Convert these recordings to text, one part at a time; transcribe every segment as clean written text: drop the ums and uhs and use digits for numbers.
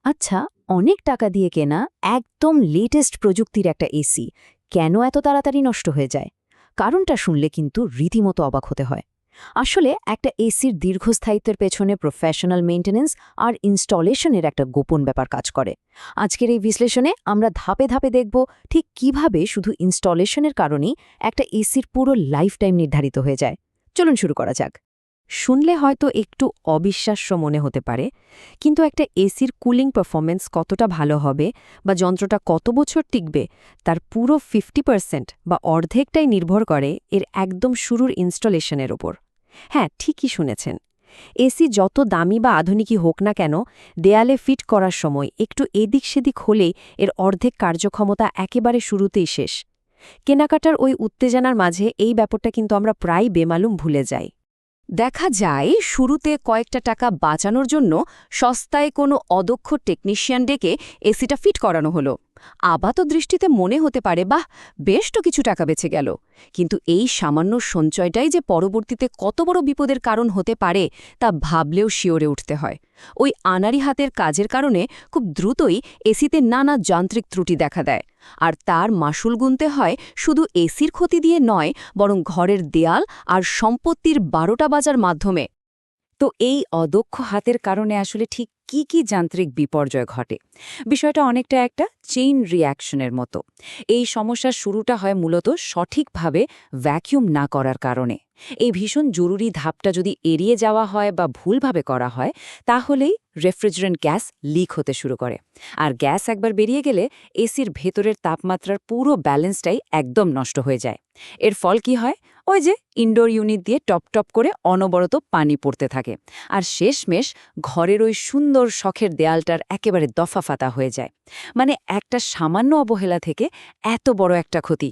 আচ্ছা, অনেক টাকা দিয়ে কেনা একদম লেটেস্ট প্রযুক্তির একটা এসি কেন এত তাড়াতাড়ি নষ্ট হয়ে যায়? কারণটা শুনলে কিন্তু রীতিমতো অবাক হতে হয়। আসলে একটা এসির দীর্ঘস্থায়িত্বের পেছনে প্রফেশনাল মেইনটেনেন্স আর ইনস্টলেশনের একটা গোপন ব্যাপার কাজ করে। আজকের এই বিশ্লেষণে আমরা ধাপে ধাপে দেখব ঠিক কিভাবে শুধু ইনস্টলেশনের কারণেই একটা এসির পুরো লাইফ টাইম নির্ধারিত হয়ে যায়। চলুন শুরু করা যাক। শুনলে হয়তো একটু অবিশ্বাস্য মনে হতে পারে, কিন্তু একটা এসির কুলিং পারফরমেন্স কতটা ভালো হবে বা যন্ত্রটা কত বছর টিকবে তার পুরো 50% বা অর্ধেকটাই নির্ভর করে এর একদম শুরুর ইনস্টলেশনের ওপর। হ্যাঁ, ঠিকই শুনেছেন। এসি যত দামি বা আধুনিকই হোক না কেন, দেয়ালে ফিট করার সময় একটু এদিক সেদিক হলেই এর অর্ধেক কার্যক্ষমতা একেবারে শুরুতেই শেষ। কেনাকাটার ওই উত্তেজনার মাঝে এই ব্যাপারটা কিন্তু আমরা প্রায় বেমালুম ভুলে যাই। দেখা যায় শুরুতে কয়েকটা টাকা বাঁচানোর জন্য সস্তায় কোনো অদক্ষ টেকনিশিয়ান ডেকে এসিটা ফিট করানো হলো। আপাত দৃষ্টিতে মনে হতে পারে, বাহ, বেশ তো কিছু টাকা বেঁচে গেল। কিন্তু এই সামান্য সঞ্চয়টাই যে পরবর্তীতে কত বড় বিপদের কারণ হতে পারে তা ভাবলেও শিওরে উঠতে হয়। ওই আনাড়ি হাতের কাজের কারণে খুব দ্রুতই এসিতে নানা যান্ত্রিক ত্রুটি দেখা দেয়। আর তার মাশুল গুনতে হয় শুধু এসির ক্ষতি দিয়ে নয়, বরং ঘরের দেয়াল আর সম্পত্তির 12টা বাজার মাধ্যমে। তো এই অদক্ষ হাতের কারণে আসলে ঠিক কি কি যান্ত্রিক বিপর্যয় ঘটে? বিষয়টা অনেকটা একটা চেইন রিঅ্যাকশনের মতো। এই সমস্যার শুরুটা হয় মূলত সঠিকভাবে ভ্যাকুয়াম না করার কারণে। এই ভীষণ জরুরি ধাপটা যদি এড়িয়ে যাওয়া হয় বা ভুলভাবে করা হয়, তাহলেই রেফ্রিজারেন্ট গ্যাস লিক হতে শুরু করে। আর গ্যাস একবার বেরিয়ে গেলে এসির ভেতরের তাপমাত্রার পুরো ব্যালেন্সটাই একদম নষ্ট হয়ে যায়। এর ফল কি হয়? ওই যে ইনডোর ইউনিট দিয়ে টপ টপ করে অনবরত পানি পড়তে থাকে, আর শেষমেশ ঘরের ওই সুন্দর শখের দেয়ালটার একেবারে দফাফাতা হয়ে যায়। মানে একটা সামান্য অবহেলা থেকে এত বড় একটা ক্ষতি।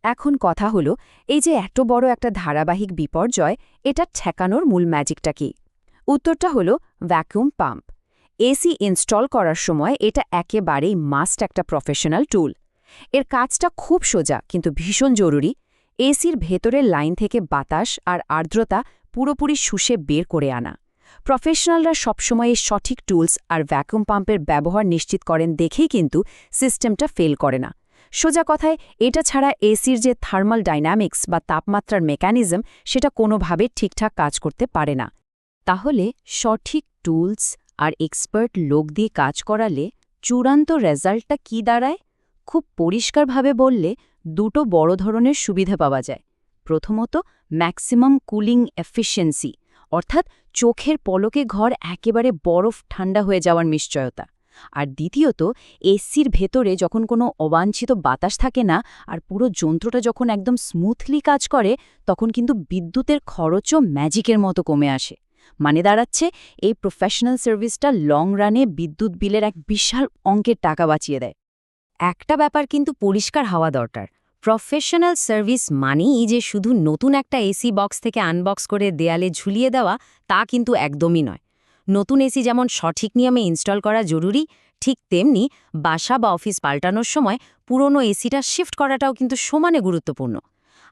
এখন কথা হলো, এই যে এত বড় একটা ধারাবাহিক বিপর্যয়, এটা ঠেকানোর মূল ম্যাজিকটা কি? উত্তরটা হলো ভ্যাকুয়াম পাম্প। এসি ইনস্টল করার সময় এটা একেবারেই মাস্ট একটা প্রফেশনাল টুল। এর কাজটা খুব সোজা কিন্তু ভীষণ জরুরি। এসির ভেতরের লাইন থেকে বাতাস আর আর্দ্রতা পুরোপুরি শুষে বের করে আনা। প্রফেশনালরা সবসময় এই সঠিক টুলস আর ভ্যাকুয়াম পাম্পের ব্যবহার নিশ্চিত করেন দেখেই কিন্তু সিস্টেমটা ফেল করে না। সোজা কথায়, এটা ছাড়া এসির যে থার্মাল ডাইনামিক্স বা তাপমাত্রার মেকানিজম, সেটা কোনোভাবে ঠিকঠাক কাজ করতে পারে না। তাহলে সঠিক টুলস আর এক্সপার্ট লোক দিয়ে কাজ করালে চূড়ান্ত রেজাল্টটা কি দাঁড়ায়? খুব পরিষ্কারভাবে বললে দুটো বড় ধরনের সুবিধা পাওয়া যায়। প্রথমত, ম্যাক্সিমাম কুলিং এফিসিয়েন্সি, অর্থাৎ চোখের পলকে ঘর একেবারে বরফ ঠান্ডা হয়ে যাওয়ার নিশ্চয়তা। আর দ্বিতীয়ত, এসির ভেতরে যখন কোনো অবাঞ্ছিত বাতাস থাকে না আর পুরো যন্ত্রটা যখন একদম স্মুথলি কাজ করে, তখন কিন্তু বিদ্যুতের খরচও ম্যাজিকের মতো কমে আসে। মানে দাঁড়াচ্ছে, এই প্রফেশনাল সার্ভিসটা লং রানে বিদ্যুৎ বিলের এক বিশাল অঙ্কের টাকা বাঁচিয়ে দেয়। একটা ব্যাপার কিন্তু পরিষ্কার হওয়া দরকার। প্রফেশনাল সার্ভিস মানেই যে শুধু নতুন একটা এসি বক্স থেকে আনবক্স করে দেয়ালে ঝুলিয়ে দেওয়া, তা কিন্তু একদমই নয়। নতুন এসি যেমন সঠিক নিয়মে ইনস্টল করা জরুরি, ঠিক তেমনি বাসা বা অফিস পাল্টানোর সময় পুরনো এসিটা শিফট করাটাও কিন্তু সমানে গুরুত্বপূর্ণ।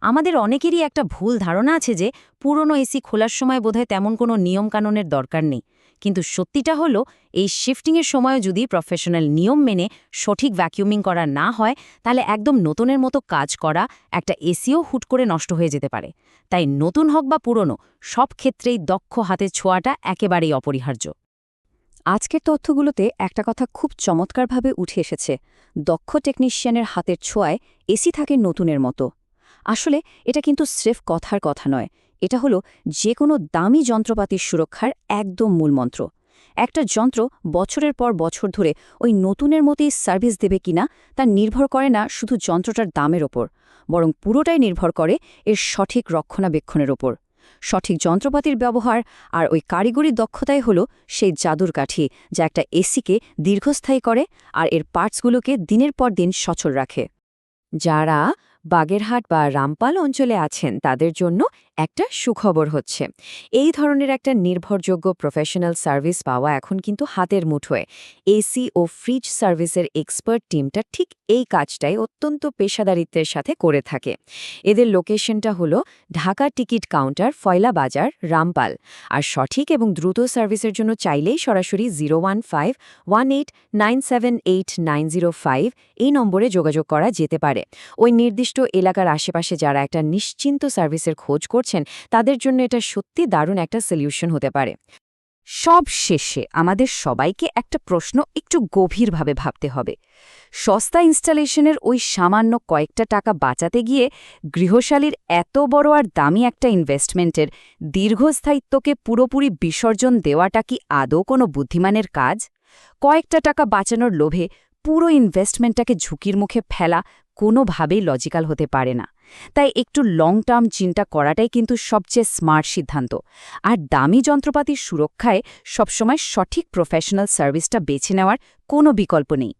আমাদের অনেকেরই একটা ভুল ধারণা আছে যে পুরনো এসি খোলার সময় বোধহয় তেমন কোনো নিয়মকানুনের দরকার নেই। কিন্তু সত্যিটা হলো, এই শিফটিংয়ের সময় যদি প্রফেশনাল নিয়ম মেনে সঠিক ভ্যাকুয়ামিং করা না হয়, তাহলে একদম নতুনের মতো কাজ করা একটা এসিও হুট করে নষ্ট হয়ে যেতে পারে। তাই নতুন হোক বা পুরনো, সব ক্ষেত্রেই দক্ষ হাতের ছোঁয়াটা একেবারেই অপরিহার্য। আজকের তথ্যগুলোতে একটা কথা খুব চমৎকারভাবে উঠে এসেছে। দক্ষ টেকনিশিয়ানের হাতের ছোঁয়ায় এসি থাকে নতুনের মতো। আসলে এটা কিন্তু স্রেফ কথার কথা নয়, এটা হলো যে কোনো দামি যন্ত্রপাতির সুরক্ষার একদম মূলমন্ত্র। একটা যন্ত্র বছরের পর বছর ধরে ওই নতুনের মতোই সার্ভিস দেবে কিনা তা নির্ভর করে না শুধু যন্ত্রটার দামের ওপর, বরং পুরোটাই নির্ভর করে এর সঠিক রক্ষণাবেক্ষণের ওপর। সঠিক যন্ত্রপাতির ব্যবহার আর ওই কারিগরি দক্ষতাই হলো সেই জাদুর কাঠি, যা একটা এসিকে দীর্ঘস্থায়ী করে আর এর পার্টসগুলোকে দিনের পর দিন সচল রাখে। যারা বাগেরহাট বা রামপাল অঞ্চলে আছেন, তাদের জন্য একটা সুখবর হচ্ছে, এই ধরনের একটা নির্ভরযোগ্য প্রফেশনাল সার্ভিস পাওয়া এখন কিন্তু হাতের মুঠোয়। এসি ও ফ্রিজ সার্ভিসের এক্সপার্ট টিমটা ঠিক এই কাজটাই অত্যন্ত পেশাদারিত্বের সাথে করে থাকে। এদের লোকেশনটা হলো ঢাকা টিকিট কাউন্টার, ফয়লা বাজার, রামপাল। আর সঠিক এবং দ্রুত সার্ভিসের জন্য চাইলেই সরাসরি 01518978905 এই নম্বরে যোগাযোগ করা যেতে পারে। ওই নির্দিষ্ট এলাকার আশেপাশে যারা একটা নিশ্চিন্ত সার্ভিসের খোঁজ করছেন, তাদের জন্য এটা সত্যি দারুণ একটা সলিউশন হতে পারে। সব শেষে আমাদের সবাইকে একটা প্রশ্ন একটু গভীরভাবে ভাবতে হবে। সস্তা ইনস্টলেশনের ওই সামান্য কয়েকটা টাকা বাঁচাতে গিয়ে গৃহশালীর এত বড় আর দামি একটা ইনভেস্টমেন্টের দীর্ঘস্থায়িত্বকে পুরোপুরি বিসর্জন দেওয়াটা কি আদৌ কোনো বুদ্ধিমানের কাজ? কয়েকটা টাকা বাঁচানোর লোভে পুরো ইনভেস্টমেন্টটাকে ঝুঁকির মুখে ফেলা কোনোভাবেই লজিক্যাল হতে পারে না। তাই একটু লং টার্ম চিন্তা করাটাই কিন্তু সবচেয়ে স্মার্ট সিদ্ধান্ত। আর দামি যন্ত্রপাতির সুরক্ষায় সবসময় সঠিক প্রফেশনাল সার্ভিসটা বেছে নেওয়ার কোনো বিকল্প নেই।